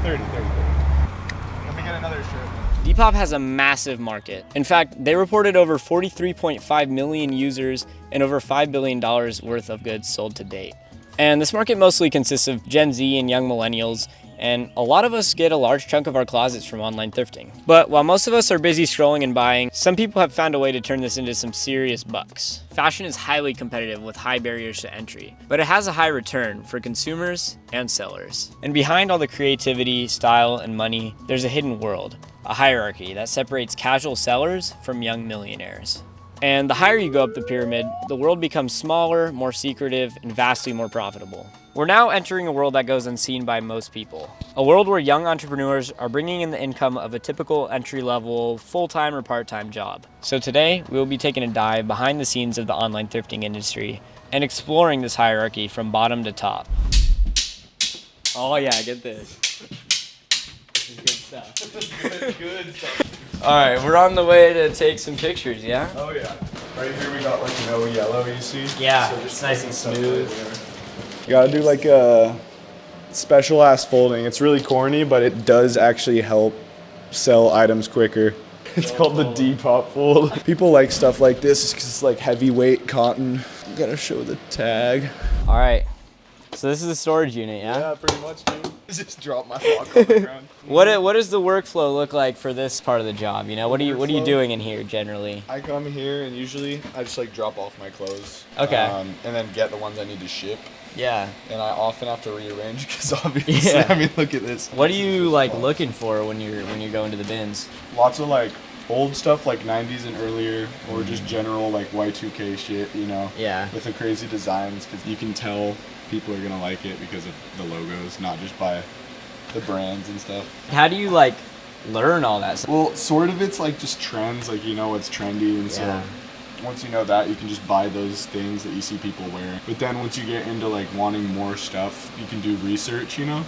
30. Let me get another shirt. Depop has a massive market. In fact, they reported over 43.5 million users and over $5 billion worth of goods sold to date. And this market mostly consists of Gen Z and young millennials, and a lot of us get a large chunk of our closets from online thrifting. But while most of us are busy scrolling and buying, some people have found a way to turn this into some serious bucks. Fashion is highly competitive with high barriers to entry, but it has a high return for consumers and sellers. And behind all the creativity, style, and money, there's a hidden world, a hierarchy that separates casual sellers from young millionaires. And the higher you go up the pyramid, the world becomes smaller, more secretive, and vastly more profitable. We're now entering a world that goes unseen by most people. A world where young entrepreneurs are bringing in the income of a typical entry-level, full-time or part-time job. So today, we will be taking a dive behind the scenes of the online thrifting industry and exploring this hierarchy from bottom to top. Oh yeah, get this. This is good stuff. Good stuff. All right, we're on the way to take some pictures, yeah? Oh yeah. Right here we got like no yellow, you see? Yeah, so it's nice and smooth. You gotta do like a special ass folding. It's really corny, but it does actually help sell items quicker. It's called the Depop fold. People like stuff like this because it's like heavyweight cotton. You gotta show the tag. All right, so this is the storage unit, yeah? Yeah, pretty much, dude. Just drop my rock on the ground. What does the workflow look like for this part of the job? You know, what are you doing in here generally? I come here and usually I just like drop off my clothes. Okay. And then get the ones I need to ship. Yeah. And I often have to rearrange because obviously, Yeah. I mean, look at this. What are you like looking for when you're going to the bins? Lots of like old stuff like 90s and earlier, or just general like Y2K shit, you know? Yeah. With the crazy designs, because you can tell people are gonna like it because of the logos, not just by the brands and stuff. How do you like learn all that stuff? Well, sort of it's like just trends, like you know what's trendy, and so once you know that, you can just buy those things that you see people wear. But then once you get into like wanting more stuff, you can do research, you know?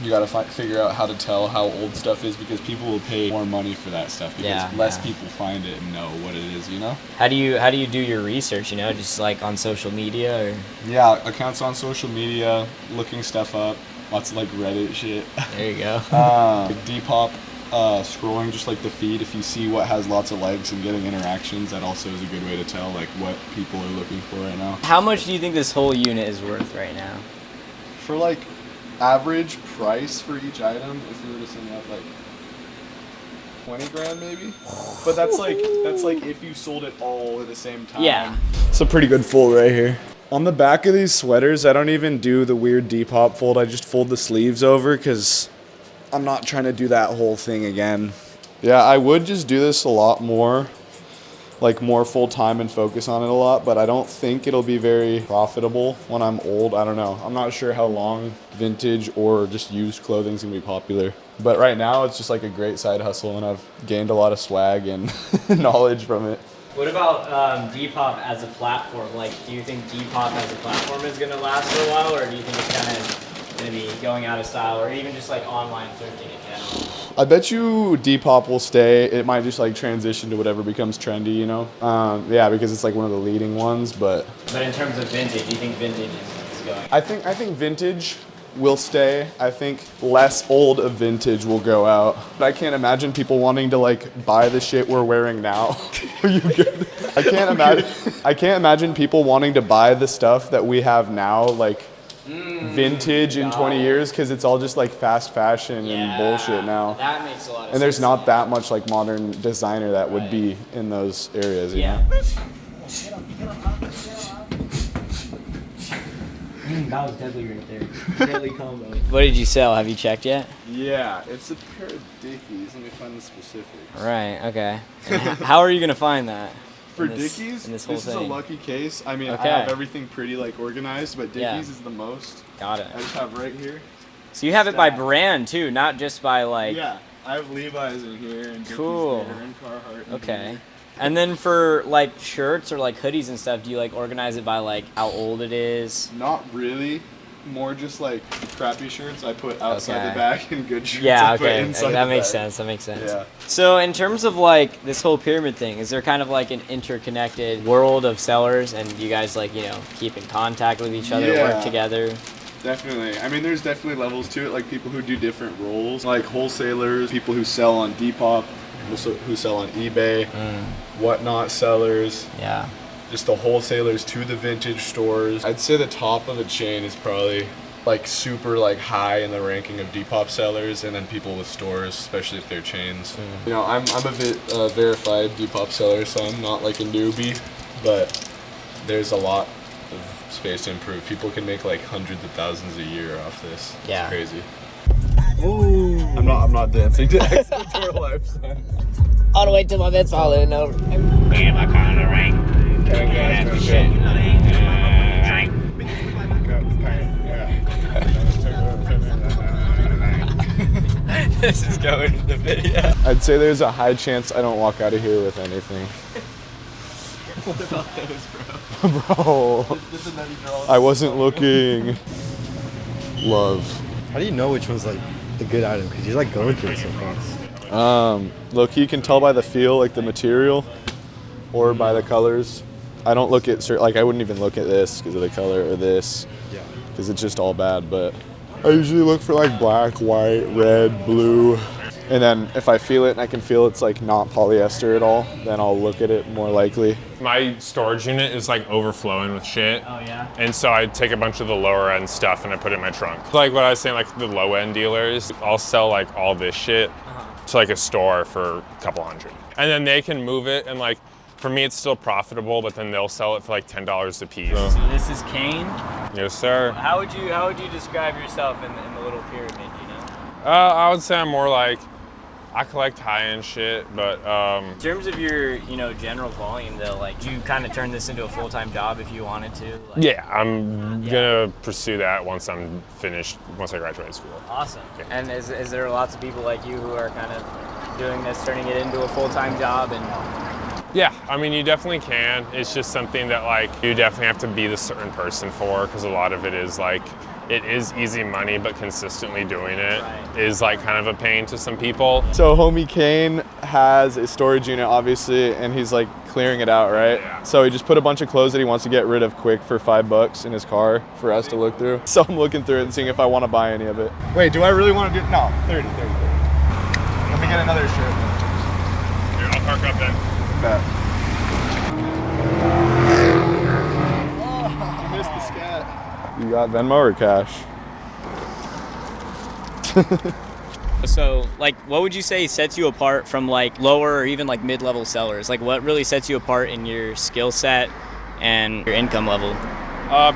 You gotta figure out how to tell how old stuff is, because people will pay more money for that stuff because less people find it and know what it is, you know? How do you do your research, you know, just like on social media or? Yeah, accounts on social media, looking stuff up, lots of like Reddit shit. There you go. Depop, scrolling just like the feed, if you see what has lots of likes and getting interactions, that also is a good way to tell like what people are looking for right now. How much do you think this whole unit is worth right now? For like average price for each item, if we were to sum up like 20 grand maybe, but that's like if you sold it all at the same time. Yeah, it's a pretty good fold right here. On the back of these sweaters, I don't even do the weird Depop fold. I just fold the sleeves over because I'm not trying to do that whole thing again. Yeah, I would just do this a lot more, like more full time and focus on it a lot, but I don't think it'll be very profitable when I'm old. I don't know. I'm not sure how long vintage or just used clothing's gonna be popular. But right now it's just like a great side hustle, and I've gained a lot of swag and knowledge from it. What about Depop as a platform? Like, do you think Depop as a platform is going to last for a while, or do you think it's kind of going to be going out of style, or even just like online thrifting in general? I bet you Depop will stay. It might just like transition to whatever becomes trendy, you know? Yeah, because it's like one of the leading ones, but in terms of vintage, do you think vintage is going? I think vintage will stay. I think less old of vintage will go out. But I can't imagine people wanting to like buy the shit we're wearing now. Are you good? I can't imagine people wanting to buy the stuff that we have now, like vintage in 20 years, because it's all just like fast fashion and bullshit now. That makes a lot of sense. And there's not that much like modern designer that would be in those areas, you know? That was deadly right there. Deadly combo. What did you sell? Have you checked yet? Yeah, it's a pair of Dickies. Let me find the specifics. Right, okay. And how are you going to find that? For Dickies, this is a lucky case. I mean, I have everything pretty like organized, but Dickies is the most. Got it. I just have right here. So you have it by brand too, not just by like... Yeah, I have Levi's in here and Dickies cool. there and Carhartt in okay. here. And then for like shirts or like hoodies and stuff, do you like organize it by like how old it is? Not really. More just like crappy shirts I put outside the bag, and good shirts I I put okay. inside That the makes bag. sense. That makes sense. Yeah. So in terms of like this whole pyramid thing, is there kind of like an interconnected world of sellers, and you guys like, you know, keep in contact with each other, work together? Definitely. I mean, there's definitely levels to it, like people who do different roles, like wholesalers, people who sell on Depop, also who sell on eBay, whatnot sellers. Yeah. Just the wholesalers to the vintage stores. I'd say the top of the chain is probably like super like high in the ranking of Depop sellers, and then people with stores, especially if they're chains. You know, I'm a verified Depop seller, so I'm not like a newbie, but there's a lot of space to improve. People can make like hundreds of thousands a year off this. Yeah. It's crazy. Ooh. I'm not dancing to Exit to Our Life, son. All the way till my bed's falling over. And my car in the rain. This is going to the video. I'd say there's a high chance I don't walk out of here with anything. What about those, bro? Bro, I wasn't looking. Love. How do you know which one's like the good item? Because you're like going through it so fast. Low-key, you can tell by the feel, like the material, or by the colors. I don't look at like I wouldn't even look at this because of the color or this, because it's just all bad. But I usually look for like black, white, red, blue, and then if I feel it and I can feel it's like not polyester at all, then I'll look at it more likely. My storage unit is like overflowing with shit. Oh yeah. And so I take a bunch of the lower end stuff and I put it in my trunk. Like what I was saying, like the low end dealers, I'll sell like all this shit to like a store for a couple hundred. And then they can move it, and like for me it's still profitable, but then they'll sell it for like $10 a piece. So this is Kane. Yes, sir. How would you describe yourself in the little pyramid, you know? I would say I'm more like, I collect high-end shit, but In terms of your, general volume though, like, do you kind of turn this into a full-time job if you wanted to? Like, yeah, I'm gonna pursue that once I'm finished, once I graduate school. Awesome. And is there lots of people like you who are kind of doing this, turning it into a full-time job? And Yeah, I mean, you definitely can. It's just something that like you definitely have to be the certain person for, because a lot of it is like, it is easy money, but consistently doing it is like kind of a pain to some people. So homie Kane has a storage unit, obviously, and he's like clearing it out, right? Yeah. So he just put a bunch of clothes that he wants to get rid of quick for $5 in his car for us to look through. So I'm looking through it and seeing if I want to buy any of it. Wait, do I really want to do? No, 30. Let me get another shirt. Here, I'll park up then. Bet. Oh, I missed the scat. You got Venmo or cash? so, like, what would you say sets you apart from like lower or even like mid-level sellers? Like, what really sets you apart in your skill set and your income level?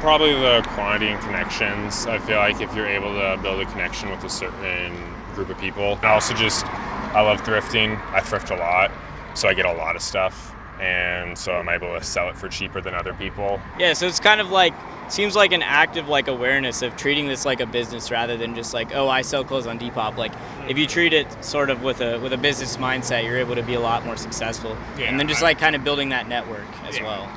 Probably the quantity and connections. I feel like if you're able to build a connection with a certain group of people. And also just, I love thrifting. I thrift a lot, so I get a lot of stuff. And so I'm able to sell it for cheaper than other people. Yeah, so it's kind of like, seems like an active like awareness of treating this like a business rather than just like, oh, I sell clothes on Depop. Like, if you treat it sort of with a business mindset, you're able to be a lot more successful. Yeah, and then just like kind of building that network as well.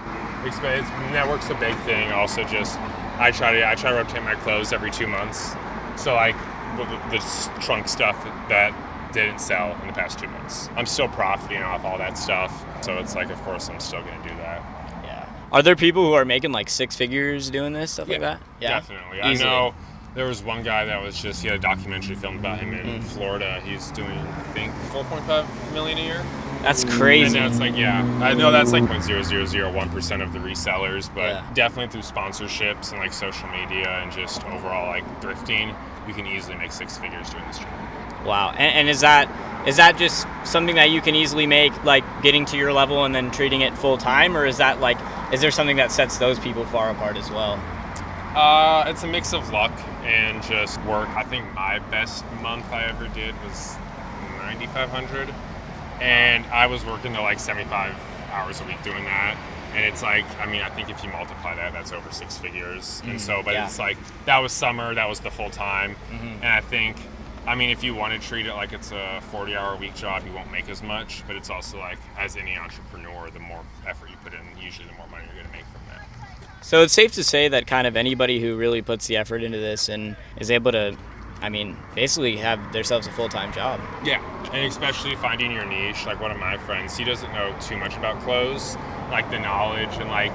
Network's a big thing. Also, just I try to rotate my clothes every 2 months. So like with the trunk stuff that didn't sell in the past 2 months, I'm still profiting off all that stuff. So it's like, of course, I'm still gonna do that. Yeah. Are there people who are making like 6 figures doing this stuff like that? Yeah, definitely. Easily. I know there was one guy that was he had a documentary filmed about him in Florida. He's doing, I think, 4.5 million a year. That's crazy. And that's like, yeah, I know that's like 0.0001% of the resellers, but Yeah. definitely through sponsorships and like social media and just overall like thrifting, you can easily make 6 figures doing this job. Wow. And is that just something that you can easily make, like getting to your level and then treating it full time, or is that like, is there something that sets those people far apart as well? It's a mix of luck and just work. I think my best month I ever did was 9,500, and I was working to like 75 hours a week doing that. And it's like, I mean, I think if you multiply that, that's over 6 figures. And so, but it's like, that was summer, that was the full time. And I think, I mean, if you want to treat it like it's a 40-hour-a-week job, you won't make as much. But it's also like, as any entrepreneur, the more effort you put in, usually the more money you're going to make from that. So it's safe to say that kind of anybody who really puts the effort into this and is able to, I mean, basically have themselves a full-time job. Yeah, and especially finding your niche. Like one of my friends, he doesn't know too much about clothes, like the knowledge and like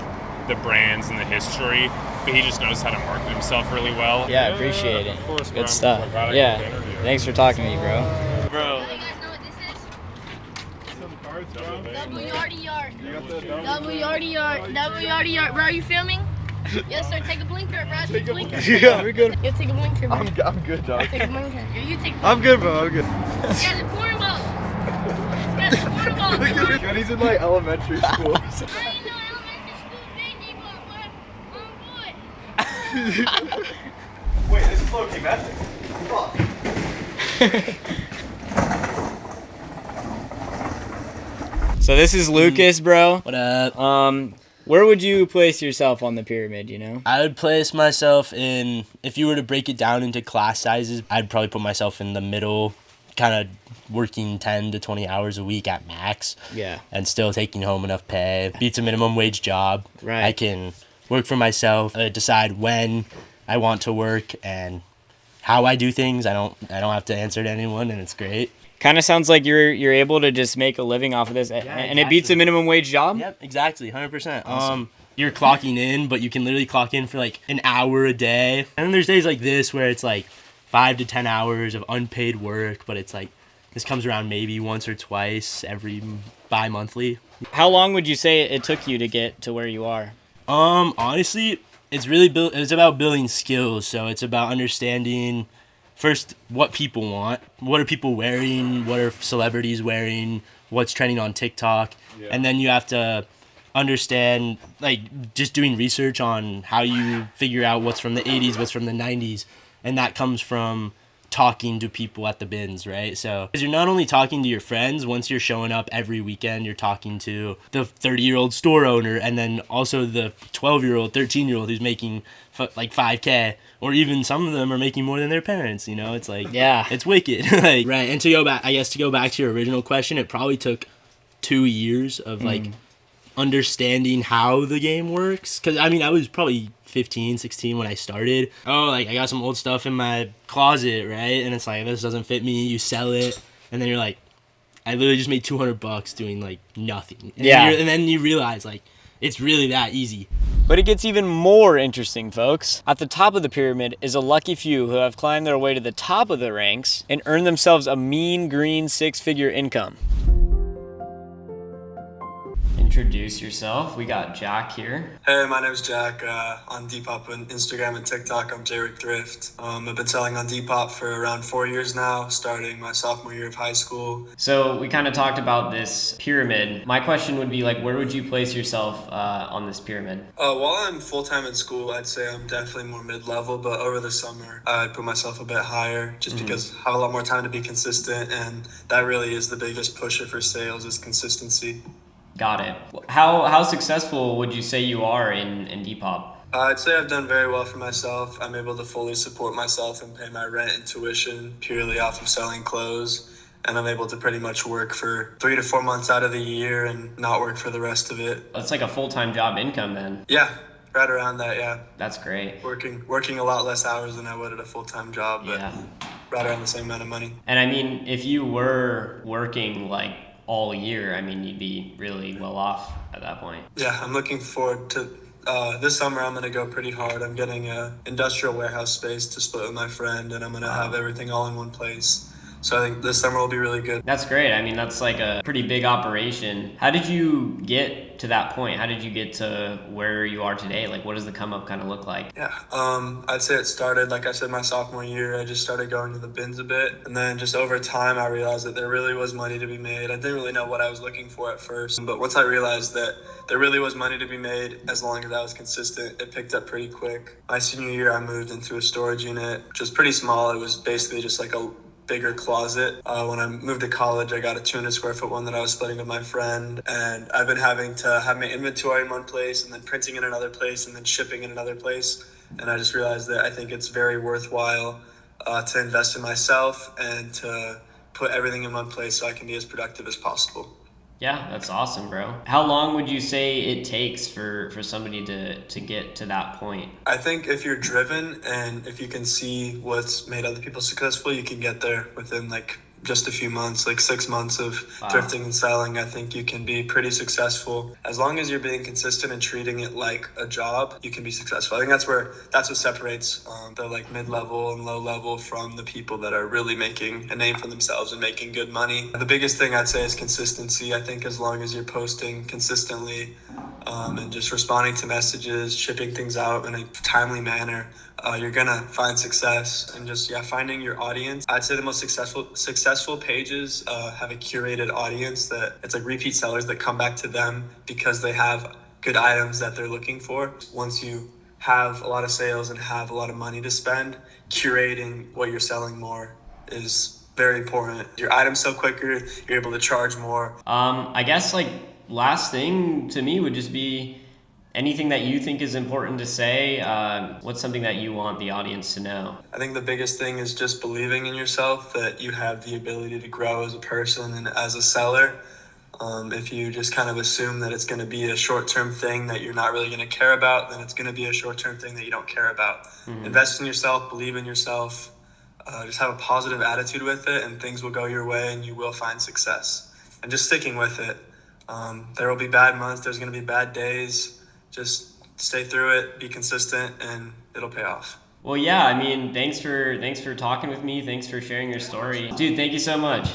the brands and the history, but he just knows how to market himself really well. Yeah, I appreciate it. Of course, bro. Good stuff. I'm glad I Yeah. got the interview. Thanks for talking to me, bro. Bro. You guys know what this is? Some cards, bro. WRDR. You got the WRDR. Bro, are you filming? Yes, sir. Take a blinker, bro. Take a blinker. Yeah, we're good. You take a blinker, bro. I'm good, dog. Take a blinker. You take a I'm good, bro. I'm good. Yeah, the corn ball. Yeah, the corn ball. He's in like elementary school. I ain't no elementary school baby, but I'm boy. Wait, this is low-key method. Fuck. So this is Lucas, bro. What up? Where would you place yourself on the pyramid, you know? I would place myself in, if you were to break it down into class sizes, I'd probably put myself in the middle, kind of working 10 to 20 hours a week at max. Yeah. And still taking home enough pay. Beats a minimum wage job. Right. I can work for myself, decide when I want to work and how I do things. I don't have to answer to anyone, and it's great. Kind of sounds like you're able to just make a living off of this, and it beats a minimum wage job. Yep, exactly, 100%. Awesome. You're clocking in, but you can literally clock in for like an hour a day. And then there's days like this where it's like 5 to 10 hours of unpaid work, but it's like this comes around maybe once or twice every bi-monthly. How long would you say it took you to get to where you are? Honestly, it's about building skills. So it's about understanding first what people want, what are people wearing, what are celebrities wearing, what's trending on TikTok, and then you have to understand, like, just doing research on how you figure out what's from the 80s, what's from the 90s, and that comes from talking to people at the bins, right? So, because you're not only talking to your friends, once you're showing up every weekend, you're talking to the 30-year-old store owner, and then also the 12-year-old, 13-year-old who's making like 5K, or even some of them are making more than their parents, you know? It's like, Yeah. it's wicked. Like, right, and to go back to your original question, it probably took 2 years of like understanding how the game works, because I mean I was probably 15, 16 when I started. Like I got some old stuff in my closet, right? And it's like, this doesn't fit me, you sell it, and then you're like, I literally just made $200 doing like nothing. And then you realize like it's really that easy. But it gets even more interesting, folks. At the top of the pyramid is a lucky few who have climbed their way to the top of the ranks and earned themselves a mean green 6-figure income. Introduce yourself. We got Jack here. Hey, my name's Jack. On Depop on Instagram and TikTok, I'm Merrick Thrift. I've been selling on Depop for around 4 years now, starting my sophomore year of high school. So we kind of talked about this pyramid. My question would be like, where would you place yourself on this pyramid? While I'm full-time in school, I'd say I'm definitely more mid-level, but over the summer, I'd put myself a bit higher just because I have a lot more time to be consistent, and that really is the biggest pusher for sales is consistency. Got it. How successful would you say you are in Depop? I'd say I've done very well for myself. I'm able to fully support myself and pay my rent and tuition purely off of selling clothes. And I'm able to pretty much work for 3 to 4 months out of the year and not work for the rest of it. That's like a full-time job income then. Yeah, right around that, yeah. That's great. Working a lot less hours than I would at a full-time job, but right around the same amount of money. And I mean, if you were working like all year, I mean, you'd be really well off at that point. Yeah, I'm looking forward to this summer. I'm going to go pretty hard. I'm getting a industrial warehouse space to split with my friend, and I'm going to have everything all in one place. So I think this summer will be really good. That's great. I mean, that's like a pretty big operation. How did you get to that point? How did you get to where you are today? Like, what does the come up kind of look like? Yeah, I'd say it started, like I said, my sophomore year. I just started going to the bins a bit. And then just over time, I realized that there really was money to be made. I didn't really know what I was looking for at first. But once I realized that there really was money to be made, as long as I was consistent, it picked up pretty quick. My senior year, I moved into a storage unit, which was pretty small. It was basically just like a bigger closet. When I moved to college, I got a 200 square foot one that I was splitting with my friend, and I've been having to have my inventory in one place and then printing in another place and then shipping in another place. And I just realized that I think it's very worthwhile to invest in myself and to put everything in one place so I can be as productive as possible. Yeah, that's awesome, bro. How long would you say it takes for somebody to get to that point? I think if you're driven and if you can see what's made other people successful, you can get there within like just a few months, like 6 months of thrifting and selling, I think you can be pretty successful. As long as you're being consistent and treating it like a job, you can be successful. I think that's what separates the like mid-level and low-level from the people that are really making a name for themselves and making good money. The biggest thing I'd say is consistency. I think as long as you're posting consistently and just responding to messages, shipping things out in a timely manner, you're gonna find success. And just finding your audience. I'd say the most successful pages have a curated audience that it's like repeat sellers that come back to them because they have good items that they're looking for. Once you have a lot of sales and have a lot of money to spend, curating what you're selling more is very important. Your items sell quicker, you're able to charge more. I guess like last thing to me would just be anything that you think is important to say. What's something that you want the audience to know? I think the biggest thing is just believing in yourself, that you have the ability to grow as a person and as a seller. If you just kind of assume that it's going to be a short-term thing that you're not really going to care about, then it's going to be a short-term thing that you don't care about. Invest in yourself, believe in yourself, just have a positive attitude with it, and things will go your way and you will find success. And just sticking with it. There will be bad months, there's going to be bad days. Just stay through it, be consistent, and it'll pay off. Well, yeah, I mean, thanks for talking with me. Thanks for sharing your story. Dude, thank you so much.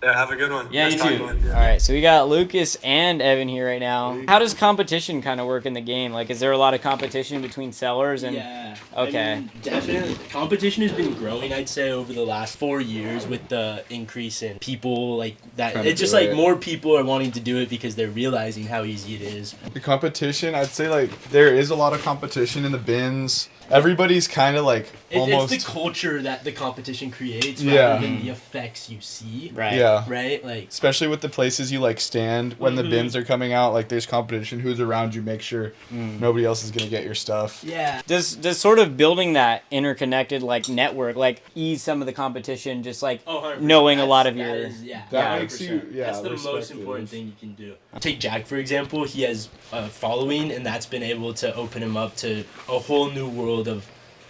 Yeah, have a good one. Yeah, Nice you talking too. with you. All right, so we got Lucas and Evan here right now. How does competition kind of work in the game? Like, is there a lot of competition between sellers? And Yeah. Okay. I mean, definitely. Competition has been growing, I'd say, over the last 4 years with the increase in people like that. Trying to It's just do like it. more people are wanting to do it because they're realizing how easy it is. The competition, I'd say like there is a lot of competition in the bins. Everybody's kind of like almost. It's the culture that the competition creates Yeah. rather than the effects you see. Right. Yeah. Right? Like, Especially with the places you like stand when the Mhm. bins are coming out, like there's competition. Who's around you? Make sure nobody else is gonna get your stuff. yeah. Does sort of building that interconnected like network like ease some of the competition? Just like 100%. knowing a lot of That your. is- yeah, That makes you- 100%. yeah, That's the respect most it important is. thing you can do. Take Jack, for example. He has a following, and that's been able to open him up to a whole new world of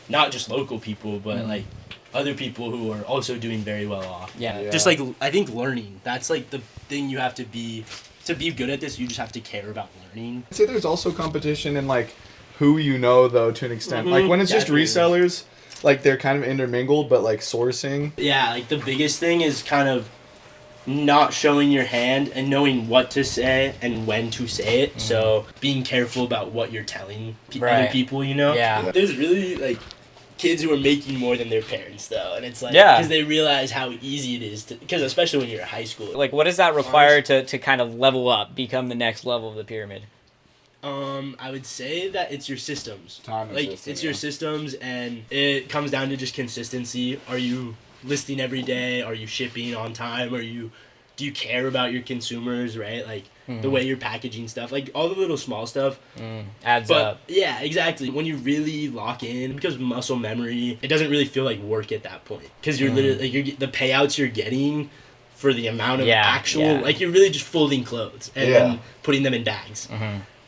not just local people, but like other people who are also doing very well off. Yeah. Yeah. Just like, I think learning, that's like the thing you have to be good at this. You just have to care about learning. I'd say there's also competition in like who you know though to an extent. Like when it's just Definitely. resellers, like they're kind of intermingled, but like sourcing. Yeah, like the biggest thing is kind of not showing your hand and knowing what to say and when to say it. So being careful about what you're telling other Right. people, you know? Yeah. There's really like kids who are making more than their parents though, and it's like Yeah. because they realize how easy it is to, because especially when you're in high school. Like, what does that require to kind of level up, become the next level of the pyramid? I would say that it's your systems. Time and like system, it's your yeah. systems, and it comes down to just consistency. Are you listing every day? Are you shipping on time? Do you care about your consumers, right? Like the way you're packaging stuff, like all the little small stuff. Adds But up. yeah, exactly. When you really lock in, because muscle memory, it doesn't really feel like work at that point, because you're literally like the payouts you're getting for the amount of actual like you're really just folding clothes and then putting them in bags.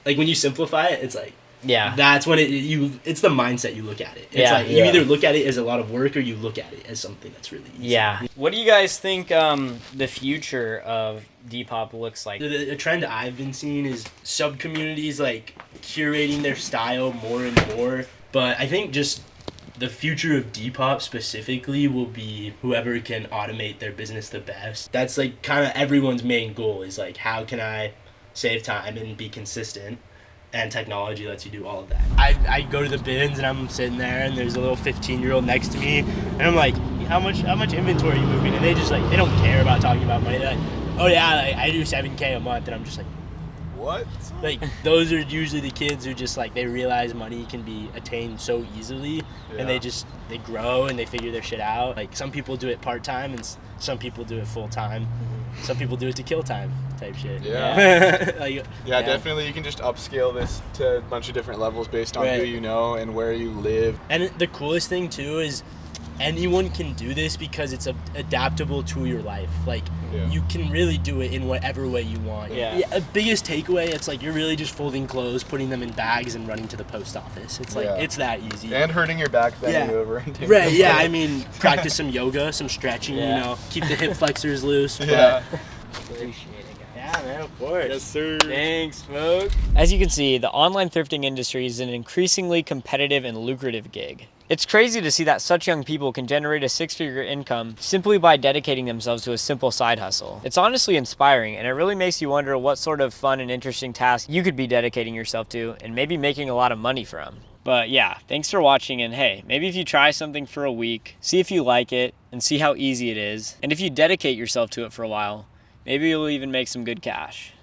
Like when you simplify it, it's like Yeah. that's when it's the mindset you look at it. It's Yeah. like you either look at it as a lot of work or you look at it as something that's really easy. Yeah. What do you guys think the future of Depop looks like? The trend I've been seeing is sub communities like curating their style more and more. But I think just the future of Depop specifically will be whoever can automate their business the best. That's like kind of everyone's main goal is like, how can I save time and be consistent? And technology lets you do all of that. I go to the bins and I'm sitting there and there's a little 15-year-old next to me and I'm like, how much inventory are you moving? And they just like, they don't care about talking about money. They're like, oh yeah, like, I do $7K a month. And I'm just like, What? like those are usually the kids who just like, they realize money can be attained so easily and they grow and they figure their shit out. Like some people do it part-time and some people do it full-time. Some people do it to kill time type shit. Yeah. Like, Yeah, definitely. You can just upscale this to a bunch of different levels based on who Right. you know and where you live. And the coolest thing too is anyone can do this because it's adaptable to your life. Like, you can really do it in whatever way you want. Yeah. Biggest takeaway, it's like you're really just folding clothes, putting them in bags, and running to the post office. It's like, it's that easy. And hurting your back bending over. And taking Right, them yeah, off. I mean, practice some yoga, some stretching, you know, keep the hip flexors loose. Yeah. Appreciate it, guys. Yeah, man, of course. Yes, sir. Thanks, folks. As you can see, the online thrifting industry is an increasingly competitive and lucrative gig. It's crazy to see that such young people can generate a six-figure income simply by dedicating themselves to a simple side hustle. It's honestly inspiring, and it really makes you wonder what sort of fun and interesting tasks you could be dedicating yourself to and maybe making a lot of money from. But yeah, thanks for watching, and hey, maybe if you try something for a week, see if you like it, and see how easy it is, and if you dedicate yourself to it for a while, maybe you'll even make some good cash.